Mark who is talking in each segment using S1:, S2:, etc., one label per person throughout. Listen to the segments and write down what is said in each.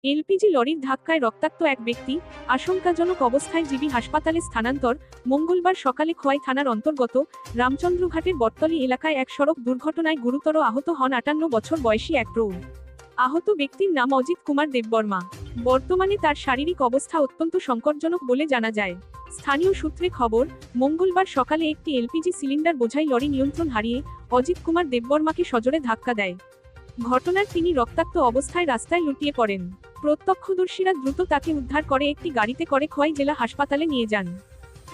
S1: LPG লরির ধাক্কায় রক্তাক্ত এক ব্যক্তি, আশঙ্কাজনক অবস্থায় জিবি হাসপাতালে স্থানান্তর। মঙ্গলবার সকালে খোয়াই থানার অন্তর্গত রামচন্দ্রঘাটের বটতলী এলাকায় এক সড়ক দুর্ঘটনায় গুরুতর আহত হন 58 বছর বয়সী এক প্রৌঢ়। আহত ব্যক্তির নাম অজিত কুমার দেববর্মা। বর্তমানে তার শারীরিক অবস্থা অত্যন্ত সংকটজনক বলে জানা যায়। স্থানীয় সূত্রে খবর, মঙ্গলবার সকালে একটি এলপিজি সিলিন্ডার বোঝাই লরি নিয়ন্ত্রণ হারিয়ে অজিত কুমার দেববর্মাকে সজোরে ধাক্কা দেয়। ঘটনার তিনি রক্তাক্ত অবস্থায় রাস্তায় লুটিয়ে পড়েন। প্রত্যক্ষদর্শীরা দ্রুত তাকে উদ্ধার করে একটি গাড়িতে করে খোয়াই জেলা হাসপাতালে নিয়ে যান।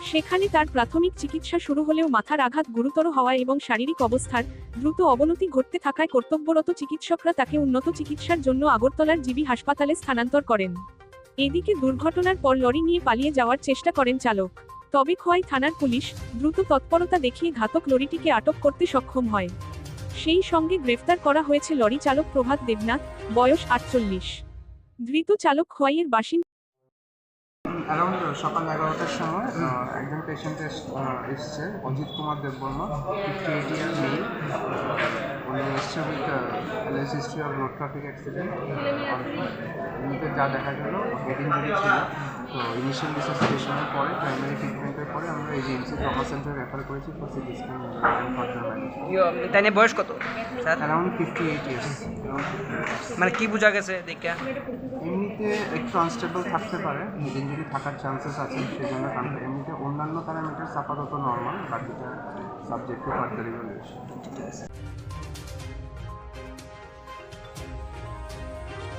S1: সেখানে তার প্রাথমিক চিকিৎসা শুরু হলেও মাথার আঘাত গুরুতর হওয়ায় এবং শারীরিক অবস্থার দ্রুত অবনতি ঘটতে থাকায় কর্তব্যরত চিকিৎসকরা তাকে উন্নত চিকিৎসার জন্য আগরতলার জিবি হাসপাতালে স্থানান্তর করেন। এদিকে দুর্ঘটনার পর লরি নিয়ে পালিয়ে যাওয়ার চেষ্টা করেন চালক। তবে খোয়াই থানার পুলিশ দ্রুত তৎপরতা দেখিয়ে ঘাতক লরিটিকে আটক করতে সক্ষম হয়। সেই সঙ্গে গ্রেফতার করা হয়েছে লরি চালক প্রভাত দেবনাথ, বয়স 48। ধৃত চালক খোয়াইয়ের বাসিন্দা।
S2: অ্যারাউন্ড সকাল 11টার সময় একজন পেশেন্ট এসছে, অজিত কুমার দেববর্মা, 58 ইয়ার মেল। উনি এসছে with Alice history of road traffic accident. এমনিতে যা দেখা গেল হেড ইঞ্জুরি ছিল। তো ইনিশিয়াল রিসাসিটেশনের পরে প্রাইমারি ট্রিটমেন্টের পরে আমরা এজিএমসি ট্রমা সেন্টারে রেফার করেছি for CT scan and further management.
S3: তাই নিয়ে বয়স কত স্যার?
S2: Around 58 years.
S3: মানে কি বোঝা গেছে দেখে?
S2: এমনিতে একটু আনস্টেবল থাকতে পারে, হেড ইঞ্জুরি থাকার চান্সেস আছে, সেই জন্য এমনিতে অন্যান্য প্যারামিটার আপাতত নর্মাল, বাকিটা সাবজেক্ট টু ফার্দার ইভ্যালুয়েশন।